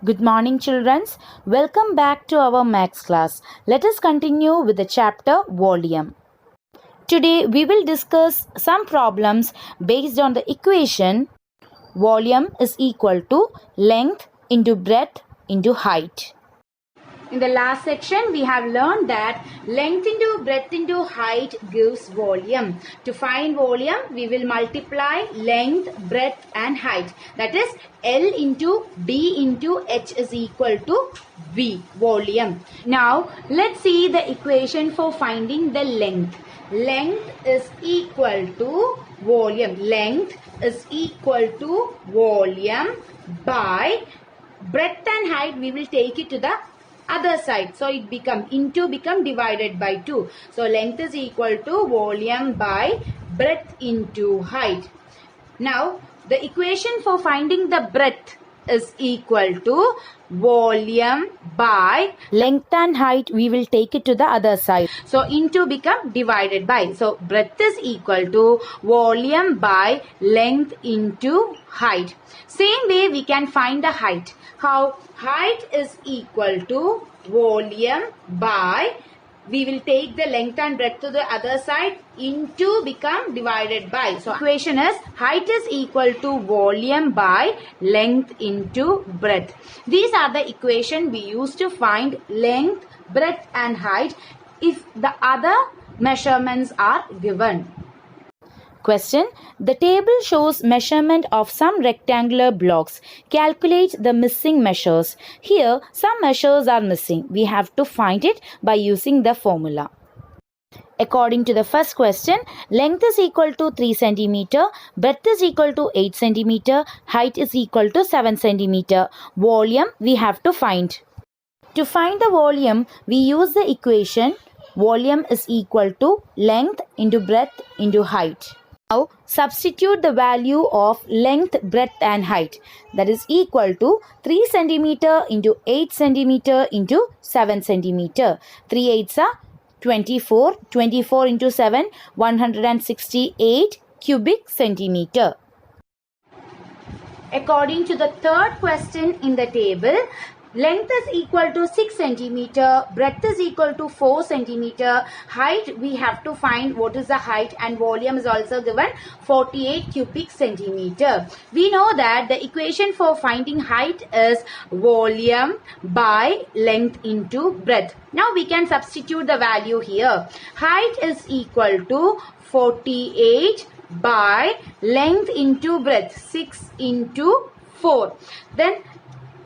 Good morning, children. Welcome back to our maths class. Let us continue with the chapter volume. Today we will discuss some problems based on the equation volume is equal to length into breadth into height. In the last section, we have learned that length into breadth into height gives volume. To find volume, we will multiply length, breadth and height. That is L into D into H is equal to V, volume. Now, let's see the equation for finding the length. Length is equal to volume. Length is equal to volume by breadth and height. We will take it to the other side, so it become divided by 2. So length is equal to volume by breadth into height. Now the equation for finding the breadth is equal to volume by length and height. We will take it to the other side, so into become divided by. So breadth is equal to volume by length into height. Same way we can find the height. How? Height is equal to volume by, we will take the length and breadth to the other side, into become divided by. So equation is height is equal to volume by length into breadth. These are the equation we use to find length, breadth and height if the other measurements are given. Question. The table shows measurement of some rectangular blocks. Calculate the missing measures. Here, some measures are missing. We have to find it by using the formula. According to the first question, length is equal to 3 cm, breadth is equal to 8 cm, height is equal to 7 cm. Volume we have to find. To find the volume, we use the equation volume is equal to length into breadth into height. Now substitute the value of length, breadth and height. That is equal to 3 cm into 8 cm into 7 cm. 3 8s are 24. 24 into 7, 168 cubic centimeter. According to the third question in the table, length is equal to 6 cm, breadth is equal to 4 cm, height we have to find what is the height, and volume is also given 48 cubic centimeter. We know that the equation for finding height is volume by length into breadth. Now we can substitute the value here. Height is equal to 48 by length into breadth, 6 into 4. Then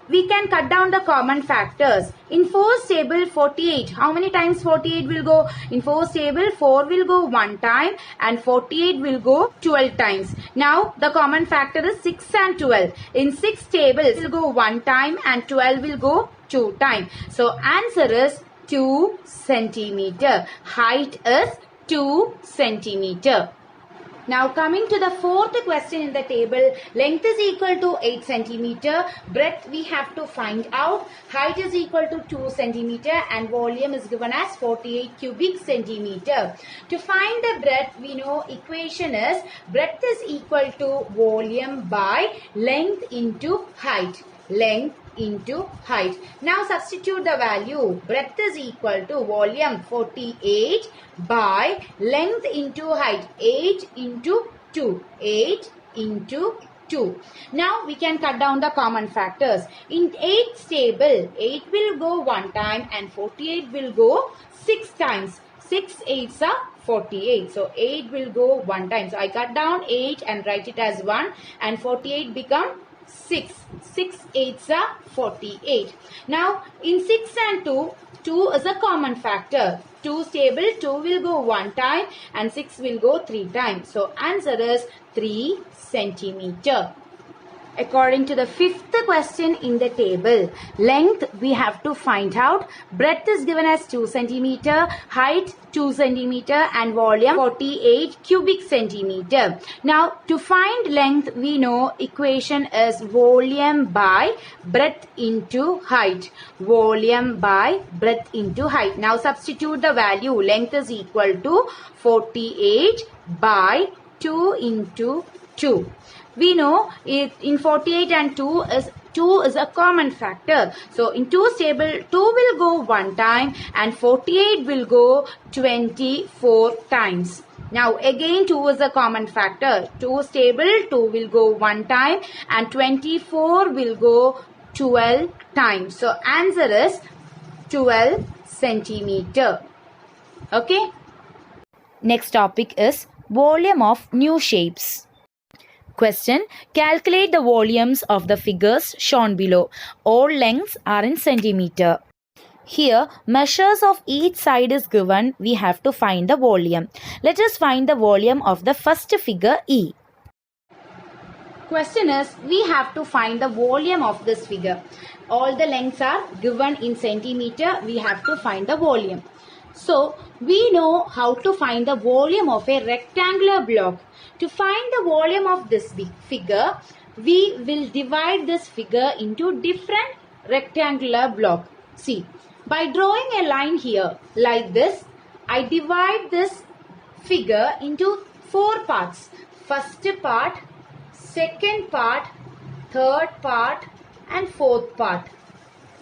we can cut down the common factors. In 4's table 48, how many times 48 will go? In 4's table 4 will go 1 time and 48 will go 12 times. Now the common factor is 6 and 12. In 6 tables will go 1 time and 12 will go 2 times. So answer is 2 centimeter. Height is 2 centimeter. Now coming to the fourth question in the table, length is equal to 8 cm, breadth we have to find out, height is equal to 2 cm and volume is given as 48 cubic centimeter. To find the breadth, we know equation is breadth is equal to volume by length into height. Length into height. Now substitute the value. Breadth is equal to volume 48 by length into height 8 into 2. 8 into 2. Now we can cut down the common factors. In 8's table, 8 will go 1 time and 48 will go 6 times. 6 8s are 48. So 8 will go 1 time. So I cut down 8 and write it as 1 and 48 become 6. 6 8s are 48. Now in 6 and 2, 2 is a common factor. 2's table 2 will go 1 time and 6 will go 3 times. So answer is 3 centimeter. According to the fifth question in the table, length we have to find out, breadth is given as 2 cm, height 2 cm and volume 48 cubic centimeter. Now to find length, we know equation is volume by breadth into height. Volume by breadth into height. Now substitute the value. Length is equal to 48 by 2 into 2. We know in 48 and 2 is 2 is a common factor. So in 2's table, 2 will go one time and 48 will go 24 times. Now again 2 is a common factor. 2's table, 2 will go one time and 24 will go 12 times. So answer is 12 centimeter. Okay. Next topic is volume of new shapes. Question: calculate the volumes of the figures shown below. All lengths are in centimeter. Here, measures of each side is given. We have to find the volume. Let us find the volume of the first figure E. Question is, we have to find the volume of this figure. All the lengths are given in centimeter. We have to find the volume. So, we know how to find the volume of a rectangular block. To find the volume of this figure, we will divide this figure into different rectangular blocks. See, by drawing a line here like this, I divide this figure into 4 parts. First part, second part, third part and fourth part.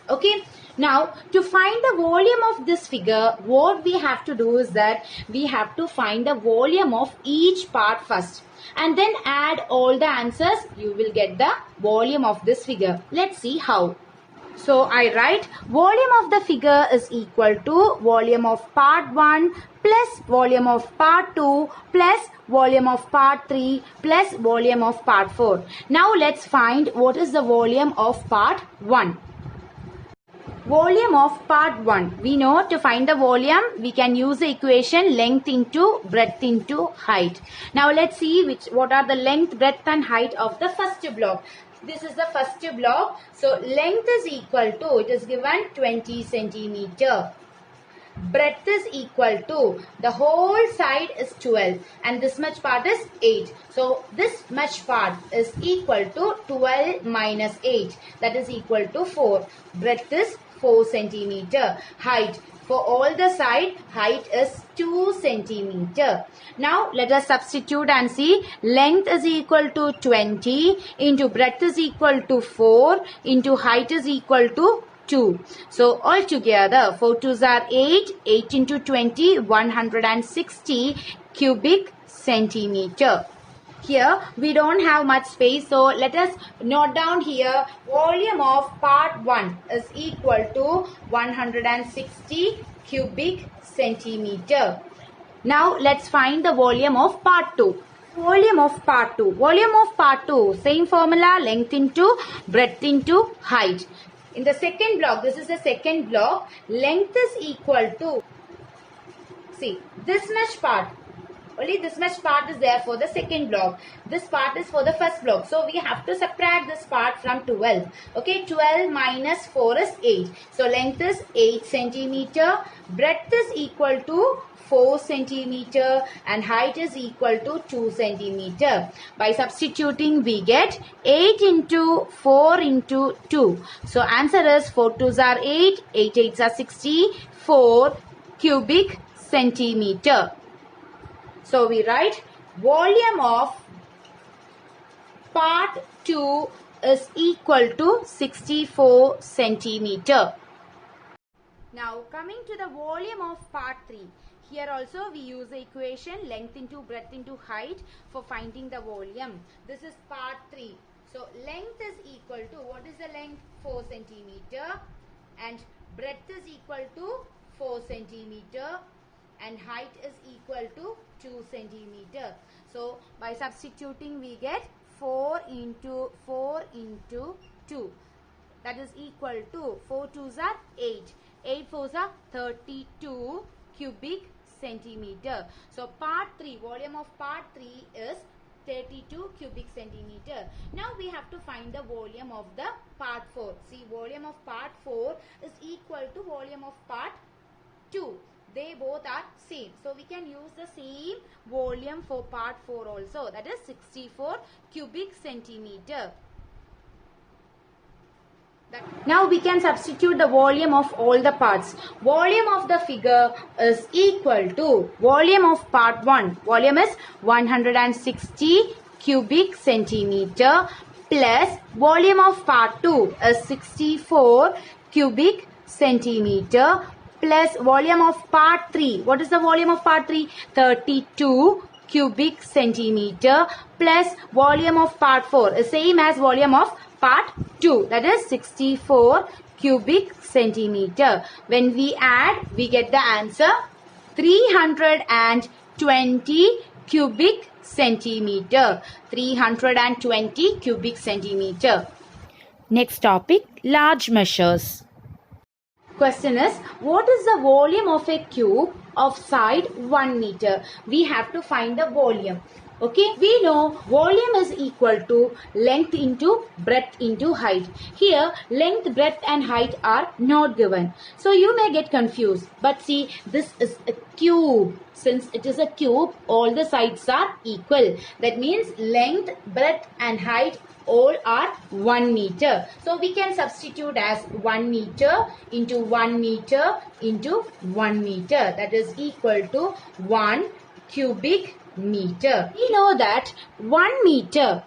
Okay. Now, to find the volume of this figure, what we have to do is that we have to find the volume of each part first. And then add all the answers, you will get the volume of this figure. Let's see how. So, I write volume of the figure is equal to volume of part 1 plus volume of part 2 plus volume of part 3 plus volume of part 4. Now, let's find what is the volume of part 1. Volume of part 1. We know to find the volume, we can use the equation length into breadth into height. Now let's see what are the length, breadth and height of the first block. This is the first block. So length is equal to, it is given 20 centimeter. Breadth is equal to, the whole side is 12 and this much part is 8. So this much part is equal to 12 minus 8, that is equal to 4. Breadth is 4 centimeter. Height, for all the side, height is 2 centimeter. Now let us substitute and see. Length is equal to 20 into breadth is equal to 4 into height is equal to 2. So altogether 4 2s are 8. 8 into 20, 160 cubic centimeter. Here we don't have much space, so let us note down here volume of part 1 is equal to 160 cubic centimeter. Now let's find the volume of part 2. Volume of part 2. Volume of part 2, same formula, length into breadth into height. In the second block, this is the second block, length is equal to, see, this much part. Only this much part is there for the second block. This part is for the first block. So we have to subtract this part from 12. Okay, 12 minus 4 is 8. So length is 8 centimeter. Breadth is equal to 4 centimeter and height is equal to 2 centimeter. By substituting we get 8 into 4 into 2. So answer is 4 2s are 8, 8 8s are 60, 4 cubic centimeter. So we write volume of part 2 is equal to 64 centimeter. Now coming to the volume of part 3. Here also we use the equation length into breadth into height for finding the volume. This is part 3. So length is equal to, what is the length? 4 centimeter and breadth is equal to 4 centimeter and height is equal to 2 centimeter. So by substituting we get 4 into 2. That is equal to 4 2s are 8. 8 4s are 32 cubic centimeter. So part 3, volume of part 3 is 32 cubic centimeter. Now we have to find the volume of the part 4. See, volume of part 4 is equal to volume of part 2. They both are same. So we can use the same volume for part 4 also. That is 64 cubic centimeter. Now we can substitute the volume of all the parts. Volume of the figure is equal to volume of part 1. Volume is 160 cubic centimeter plus volume of part 2 is 64 cubic centimeter plus volume of part 3. What is the volume of part 3? 32 cubic centimeter plus volume of part 4 is same as volume of part 2, that is 64 cubic centimeter. When we add, we get the answer 320 cubic centimeter. 320 cubic centimeter. Next topic, large measures. Question is, what is the volume of a cube of side 1 meter? We have to find the volume. Okay, we know volume is equal to length into breadth into height. Here, length, breadth and height are not given. So, you may get confused. But see, this is a cube. Since it is a cube, all the sides are equal. That means length, breadth and height all are 1 meter. So, we can substitute as 1 meter into 1 meter into 1 meter. That is equal to 1 cubic meter. We know that 1 meter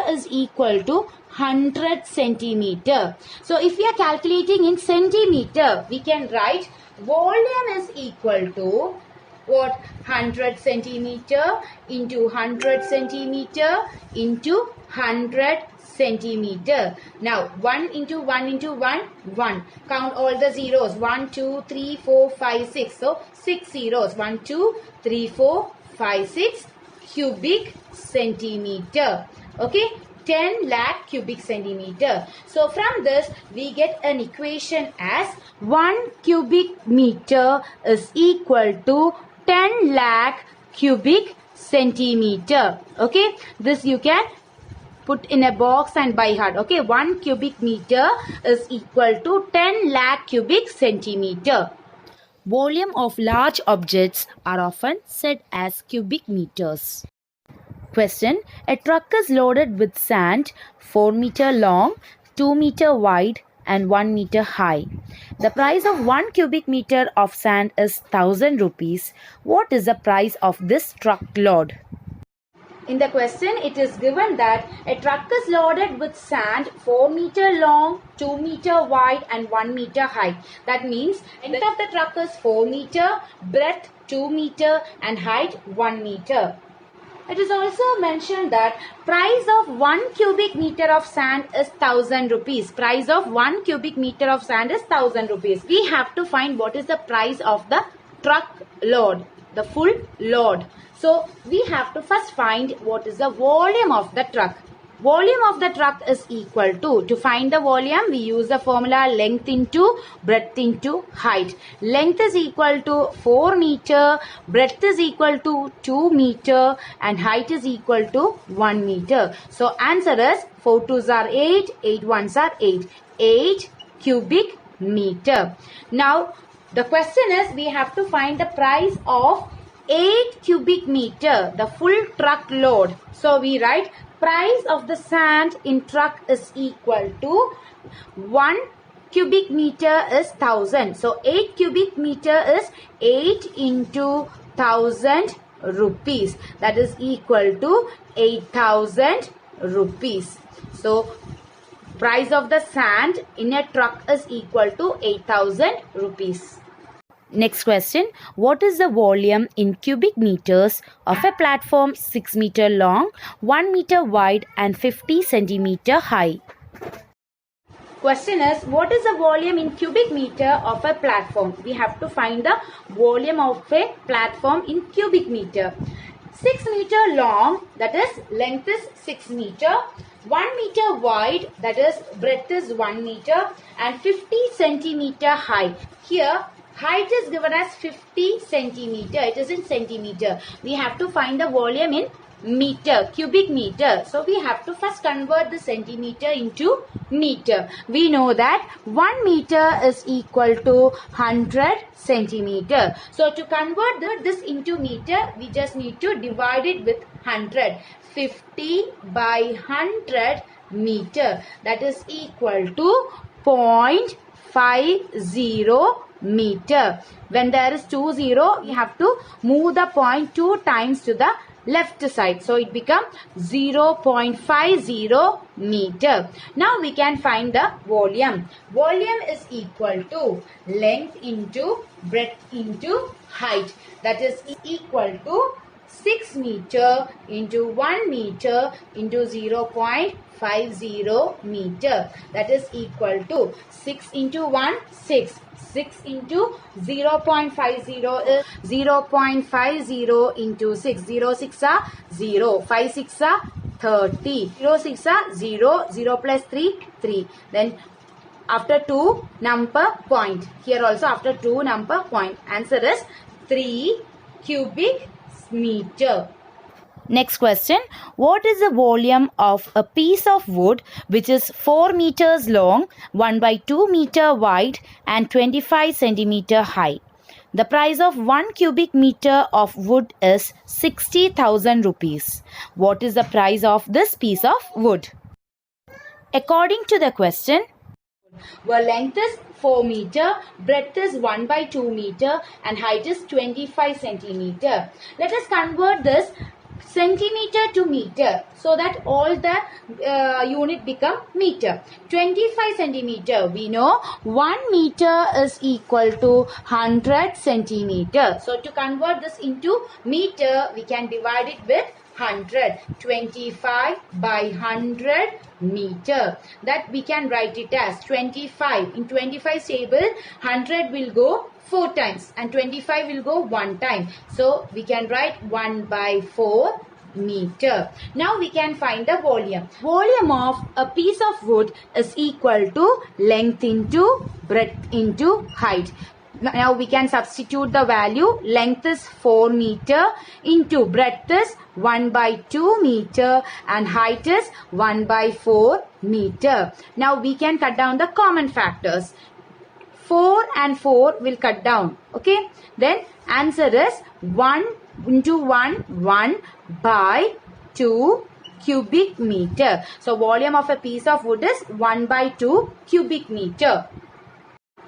is equal to 100 centimeter. So, if we are calculating in centimeter, we can write volume is equal to what? 100 centimeter into 100 centimeter into 100 centimeter. Now 1 into 1 into 1, 1. Count all the zeros. 1, 2, 3, 4, 5, 6. So 6 zeros. 1, 2, 3, 4, 5, 6 cubic centimeter. Okay. 10 lakh cubic centimeter. So from this we get an equation as 1 cubic meter is equal to 10 lakh cubic centimeter. Okay. This you can put in a box and by heart. Okay. 1 cubic meter is equal to 10 lakh cubic centimeter. Volume of large objects are often said as cubic meters. Question. A truck is loaded with sand 4 meter long, 2 meter wide and 1 meter high. The price of 1 cubic meter of sand is 1000 rupees. What is the price of this truck load? In the question, it is given that a truck is loaded with sand 4 meter long, 2 meter wide and 1 meter high. That means length of the truck is 4 meter, breadth 2 meter and height 1 meter. It is also mentioned that price of 1 cubic meter of sand is 1000 rupees. Price of 1 cubic meter of sand is 1000 rupees. We have to find what is the price of the truck load, the full load. So, we have to first find what is the volume of the truck. Volume of the truck is equal to find the volume, we use the formula length into breadth into height. Length is equal to 4 meter, breadth is equal to 2 meter and height is equal to 1 meter. So, answer is 4 2s are 8, 8 1s are 8. 8 cubic meter. Now, the question is we have to find the price of 8 cubic meter, the full truck load. So, we write price of the sand in truck is equal to 1 cubic meter is 1000. So, 8 cubic meter is 8 into 1000 rupees. That is equal to 8000 rupees. So, price of the sand in a truck is equal to 8000 rupees. Next question. What is the volume in cubic meters of a platform 6 meter long, 1 meter wide and 50 centimeter high? Question is, what is the volume in cubic meter of a platform? We have to find the volume of a platform in cubic meter. 6 meter long, that is length is 6 meter. 1 meter wide, that is breadth is 1 meter and 50 centimeter high. Here height is given as 50 centimeter. It is in centimeter. We have to find the volume in meter, cubic meter. So, we have to first convert the centimeter into meter. We know that 1 meter is equal to 100 centimeter. So, to convert this into meter, we just need to divide it with 100. 50 by 100 meter. That is equal to 0.50 meter. When there is 2 0, we have to move the point 2 times to the left side. So it becomes 0.50 meter. Now we can find the volume. Volume is equal to length into breadth into height. That is equal to 6 meter into 1 meter into 0.50 meter. That is equal to 6 into 1, 6. 6 into 0.50 is 0.50 into 6. 0 6 are 0. 5 6 are 30. 0 6 are 0. 0 plus 3, 3. Then after 2 number point. Here also after 2 number point. Answer is 3 cubic meter. Next question. What is the volume of a piece of wood which is 4 meters long, 1/2 meter wide and 25 centimeter high? The price of 1 cubic meter of wood is 60,000 rupees. What is the price of this piece of wood? According to the question, where length is 4 meter, breadth is 1/2 meter and height is 25 centimeter. Let us convert this centimeter to meter so that all the unit become meter. 25 centimeter, we know 1 meter is equal to 100 centimeter. So to convert this into meter, we can divide it with 100. 25 by 100 meter. That we can write it as 25. In 25 table, 100 will go 4 times and 25 will go 1 time. So we can write 1/4 meter. Now we can find the volume. Volume of a piece of wood is equal to length into breadth into height. Now we can substitute the value. Length is 4 meter into breadth is 1/2 meter and height is 1/4 meter. Now we can cut down the common factors. 4 and 4 will cut down. Okay. Then answer is 1 into 1, 1 by 2 cubic meter. So volume of a piece of wood is 1/2 cubic meter.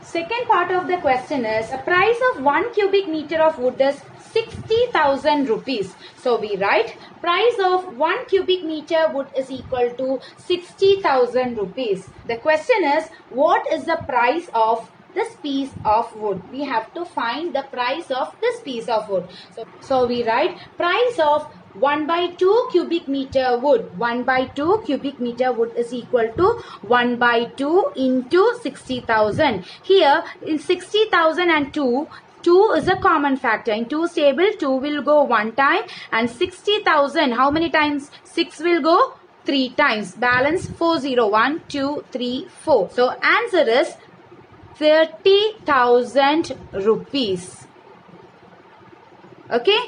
Second part of the question is the price of 1 cubic meter of wood is 60,000 rupees. So we write price of 1 cubic meter wood is equal to 60,000 rupees. The question is what is the price of this piece of wood? We have to find the price of this piece of wood. So we write price of 1/2 cubic meter wood. 1/2 cubic meter wood is equal to 1/2 into 60,000. Here in 60,000 and 2 is a common factor. In 2's table, 2 will go 1 time and 60,000, how many times? 6 will go 3 times. Balance 4 0, 1, 2, 3, 4. So answer is 30,000 rupees. Okay.